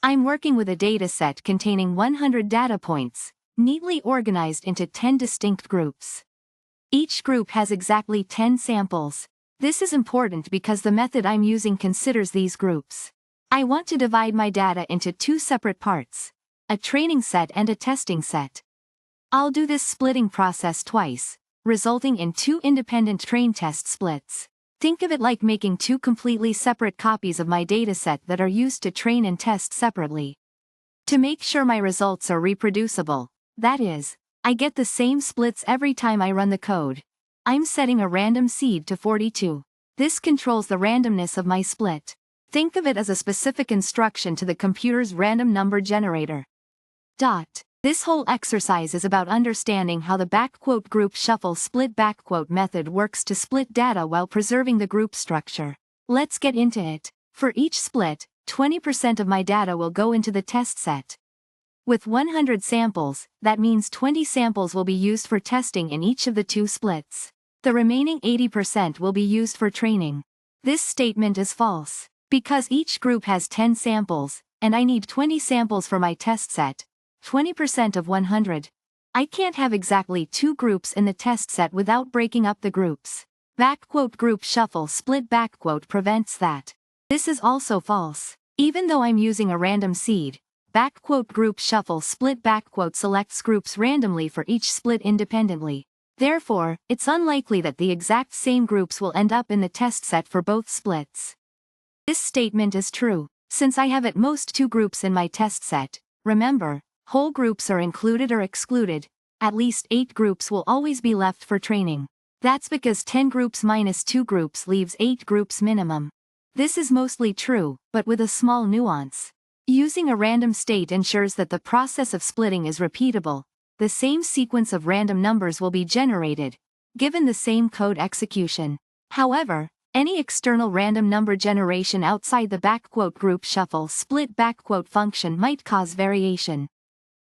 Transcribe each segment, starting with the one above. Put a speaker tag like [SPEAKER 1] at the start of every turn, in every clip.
[SPEAKER 1] I'm working with a dataset containing 100 data points, neatly organized into 10 distinct groups. Each group has exactly 10 samples. This is important because the method I'm using considers these groups. I want to divide my data into two separate parts, a training set and a testing set. I'll do this splitting process twice, resulting in two independent train test splits. Think of it like making two completely separate copies of my dataset that are used to train and test separately. To make sure my results are reproducible, that is, I get the same splits every time I run the code, I'm setting a random seed to 42. This controls the randomness of my split. Think of it as a specific instruction to the computer's random number generator. This whole exercise is about understanding how the GroupShuffleSplit method works to split data while preserving the group structure. Let's get into it. For each split, 20% of my data will go into the test set. With 100 samples, that means 20 samples will be used for testing in each of the two splits. The remaining 80% will be used for training. This statement is false. Because each group has 10 samples, and I need 20 samples for my test set, 20% of 100. I can't have exactly two groups in the test set without breaking up the groups. GroupShuffleSplit prevents that. This is also false. Even though I'm using a random seed, GroupShuffleSplit selects groups randomly for each split independently. Therefore, it's unlikely that the exact same groups will end up in the test set for both splits. This statement is true, since I have at most two groups in my test set. Remember, whole groups are included or excluded. At least 8 groups will always be left for training. That's because 10 groups minus 2 groups leaves 8 groups minimum. This is mostly true, but with a small nuance. Using a random state ensures that the process of splitting is repeatable. The same sequence of random numbers will be generated, given the same code execution. However, any external random number generation outside the GroupShuffleSplit function might cause variation.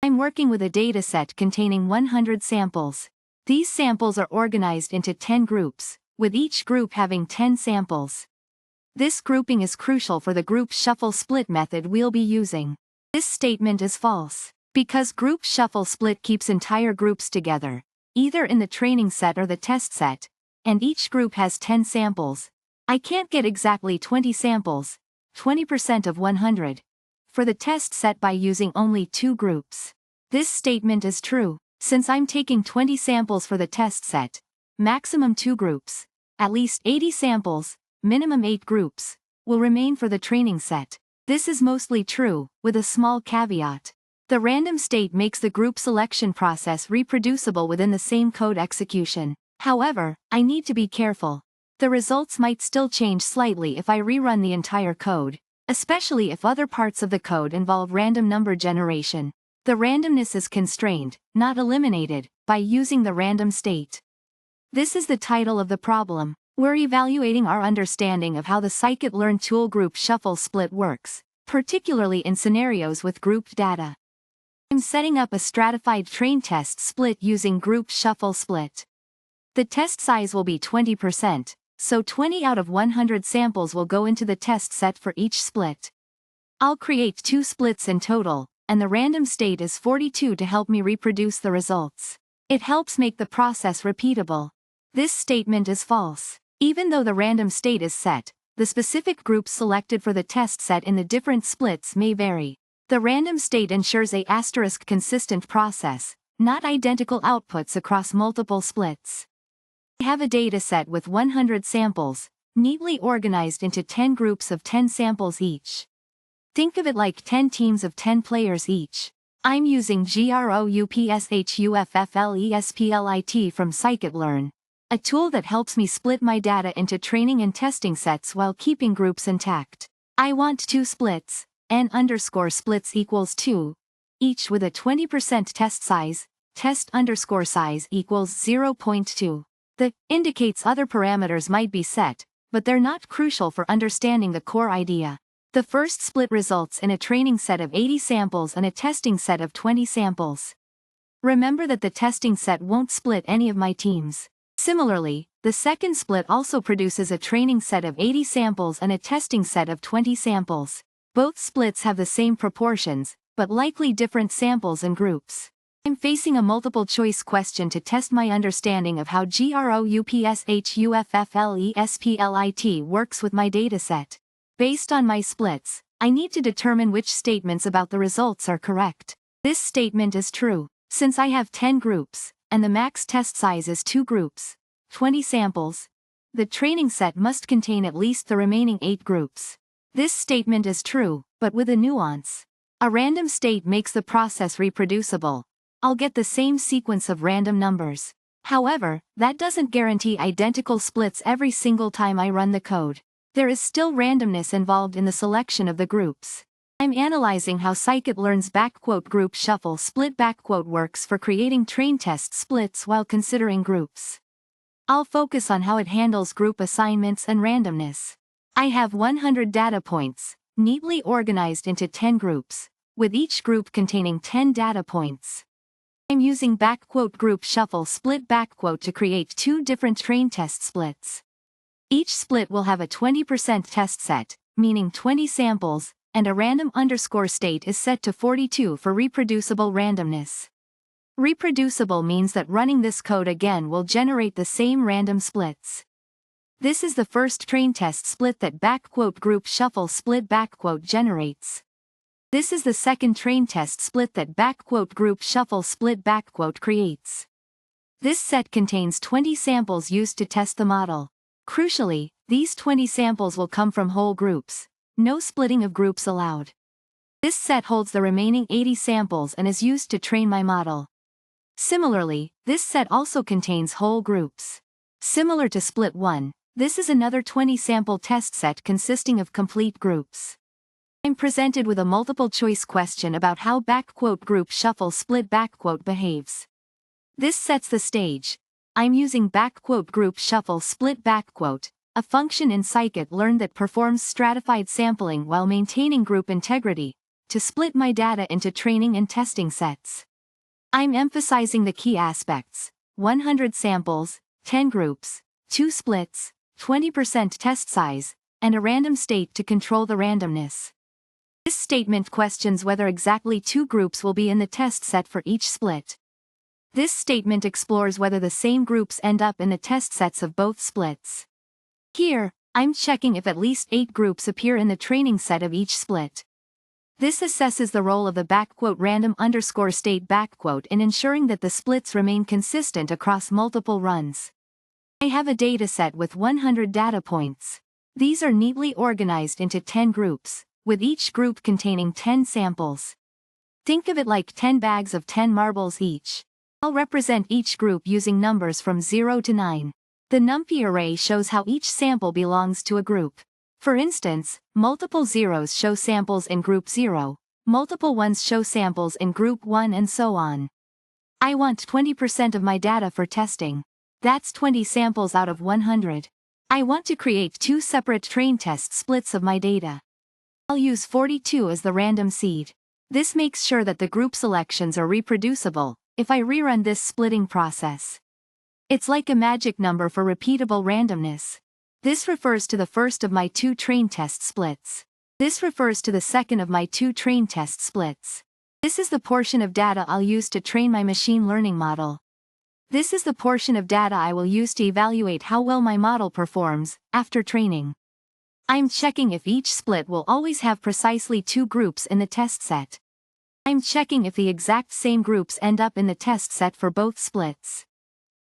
[SPEAKER 1] I'm working with a dataset containing 100 samples. These samples are organized into 10 groups, with each group having 10 samples. This grouping is crucial for the GroupShuffleSplit method we'll be using. This statement is false, because GroupShuffleSplit keeps entire groups together, either in the training set or the test set, and each group has 10 samples. I can't get exactly 20 samples, 20% of 100, for the test set by using only two groups. This statement is true, since I'm taking 20 samples for the test set, maximum 2 groups, at least 80 samples, minimum 8 groups, will remain for the training set. This is mostly true, with a small caveat. The random state makes the group selection process reproducible within the same code execution. However, I need to be careful. The results might still change slightly if I rerun the entire code, especially if other parts of the code involve random number generation. The randomness is constrained, not eliminated, by using the random state. This is the title of the problem. We're evaluating our understanding of how the Sklearn tool GroupShuffleSplit works, particularly in scenarios with grouped data. I'm setting up a stratified train test split using GroupShuffleSplit. The test size will be 20%, so 20 out of 100 samples will go into the test set for each split. I'll create 2 splits in total, and the random state is 42 to help me reproduce the results. It helps make the process repeatable. This statement is false. Even though the random state is set, the specific groups selected for the test set in the different splits may vary. The random state ensures a consistent process, not identical outputs across multiple splits. I have a dataset with 100 samples, neatly organized into 10 groups of 10 samples each. Think of it like 10 teams of 10 players each. I'm using GroupShuffleSplit from Sklearn, a tool that helps me split my data into training and testing sets while keeping groups intact. I want 2 splits, n_splits equals 2, each with a 20% test size, test_size equals 0.2. The indicates other parameters might be set, but they're not crucial for understanding the core idea. The first split results in a training set of 80 samples and a testing set of 20 samples. Remember that the testing set won't split any of my teams. Similarly, the second split also produces a training set of 80 samples and a testing set of 20 samples. Both splits have the same proportions, but likely different samples and groups. I'm facing a multiple choice question to test my understanding of how GroupShuffleSplit works with my dataset. Based on my splits, I need to determine which statements about the results are correct. This statement is true, since I have 10 groups, and the max test size is 2 groups, 20 samples. The training set must contain at least the remaining 8 groups. This statement is true, but with a nuance. A random state makes the process reproducible. I'll get the same sequence of random numbers. However, that doesn't guarantee identical splits every single time I run the code. There is still randomness involved in the selection of the groups. I'm analyzing how Sklearn's GroupShuffleSplit works for creating train test splits while considering groups. I'll focus on how it handles group assignments and randomness. I have 100 data points, neatly organized into 10 groups, with each group containing 10 data points. I'm using GroupShuffleSplit to create 2 different train test splits. Each split will have a 20% test set, meaning 20 samples, and a random underscore state is set to 42 for reproducible randomness. Reproducible means that running this code again will generate the same random splits. This is the first train test split that GroupShuffleSplit generates. This is the second train test split that GroupShuffleSplit creates. This set contains 20 samples used to test the model. Crucially, these 20 samples will come from whole groups. No splitting of groups allowed. This set holds the remaining 80 samples and is used to train my model. Similarly, this set also contains whole groups. Similar to split 1, this is another 20-sample test set consisting of complete groups. I'm presented with a multiple-choice question about how GroupShuffleSplit behaves. This sets the stage. I'm using GroupShuffleSplit, a function in Sklearn that performs stratified sampling while maintaining group integrity, to split my data into training and testing sets. I'm emphasizing the key aspects: 100 samples, 10 groups, 2 splits, 20% test size, and a random state to control the randomness. This statement questions whether exactly 2 groups will be in the test set for each split. This statement explores whether the same groups end up in the test sets of both splits. Here, I'm checking if at least 8 groups appear in the training set of each split. This assesses the role of the random underscore state in ensuring that the splits remain consistent across multiple runs. I have a dataset with 100 data points. These are neatly organized into 10 groups, with each group containing 10 samples. Think of it like 10 bags of 10 marbles each. I'll represent each group using numbers from 0 to 9. The NumPy array shows how each sample belongs to a group. For instance, multiple zeros show samples in group 0, multiple ones show samples in group 1, and so on. I want 20% of my data for testing. That's 20 samples out of 100. I want to create 2 separate train test splits of my data. I'll use 42 as the random seed. This makes sure that the group selections are reproducible if I rerun this splitting process. It's like a magic number for repeatable randomness. This refers to the first of my 2 train test splits. This refers to the second of my 2 train test splits. This is the portion of data I'll use to train my machine learning model. This is the portion of data I will use to evaluate how well my model performs after training. I'm checking if each split will always have precisely 2 groups in the test set. I'm checking if the exact same groups end up in the test set for both splits.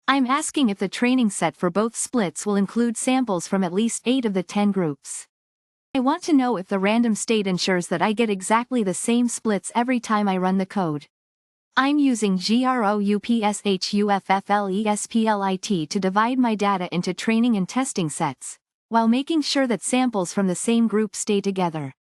[SPEAKER 1] I'm asking if the training set for both splits will include samples from at least 8 of the 10 groups. I want to know if the random state ensures that I get exactly the same splits every time I run the code. I'm using GroupShuffleSplit to divide my data into training and testing sets, while making sure that samples from the same group stay together.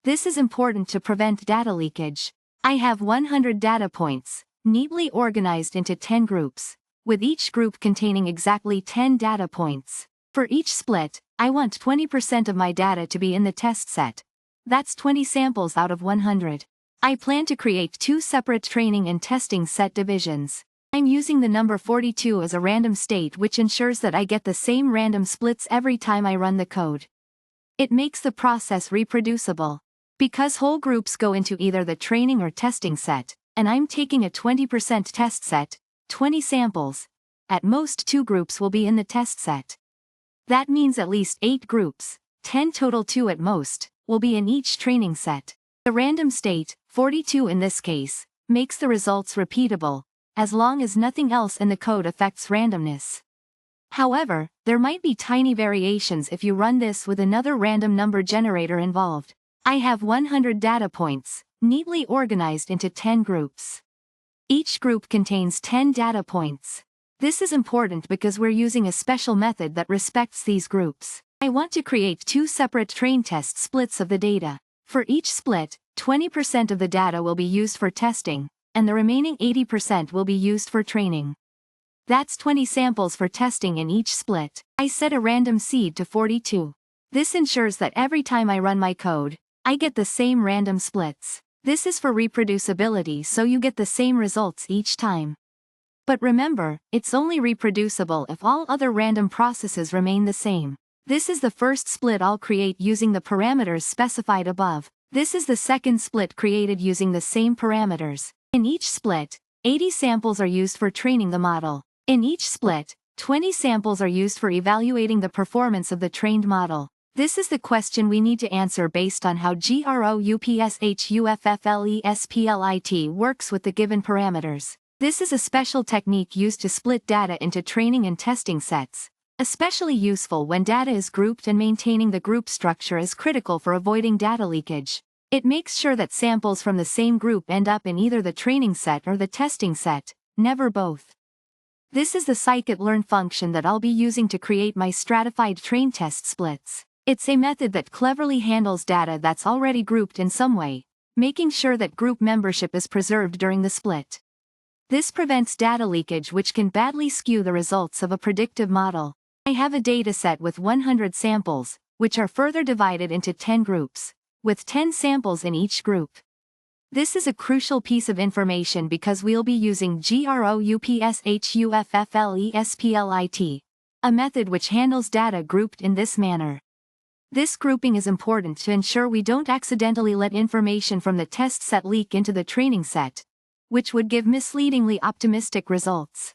[SPEAKER 1] This is important to prevent data leakage. I have 100 data points, neatly organized into 10 groups, with each group containing exactly 10 data points. For each split, I want 20% of my data to be in the test set. That's 20 samples out of 100. I plan to create 2 separate training and testing set divisions. I'm using the number 42 as a random state, which ensures that I get the same random splits every time I run the code. It makes the process reproducible. Because whole groups go into either the training or testing set, and I'm taking a 20% test set, 20 samples, at most 2 groups will be in the test set. That means at least 8 groups, 10 total 2 at most, will be in each training set. The random state, 42 in this case, makes the results repeatable, as long as nothing else in the code affects randomness. However, there might be tiny variations if you run this with another random number generator involved. I have 100 data points, neatly organized into 10 groups. Each group contains 10 data points. This is important because we're using a special method that respects these groups. I want to create 2 separate train test splits of the data. For each split, 20% of the data will be used for testing, and the remaining 80% will be used for training. That's 20 samples for testing in each split. I set a random seed to 42. This ensures that every time I run my code, I get the same random splits. This is for reproducibility, so you get the same results each time. But remember, it's only reproducible if all other random processes remain the same. This is the first split I'll create using the parameters specified above. This is the second split created using the same parameters. In each split, 80 samples are used for training the model. In each split, 20 samples are used for evaluating the performance of the trained model. This is the question we need to answer based on how GroupShuffleSplit works with the given parameters. This is a special technique used to split data into training and testing sets, especially useful when data is grouped, and maintaining the group structure is critical for avoiding data leakage. It makes sure that samples from the same group end up in either the training set or the testing set, never both. This is the scikit-learn function that I'll be using to create my stratified train test splits. It's a method that cleverly handles data that's already grouped in some way, making sure that group membership is preserved during the split. This prevents data leakage, which can badly skew the results of a predictive model. I have a dataset with 100 samples, which are further divided into 10 groups, with 10 samples in each group. This is a crucial piece of information because we'll be using GroupShuffleSplit, a method which handles data grouped in this manner. This grouping is important to ensure we don't accidentally let information from the test set leak into the training set, which would give misleadingly optimistic results.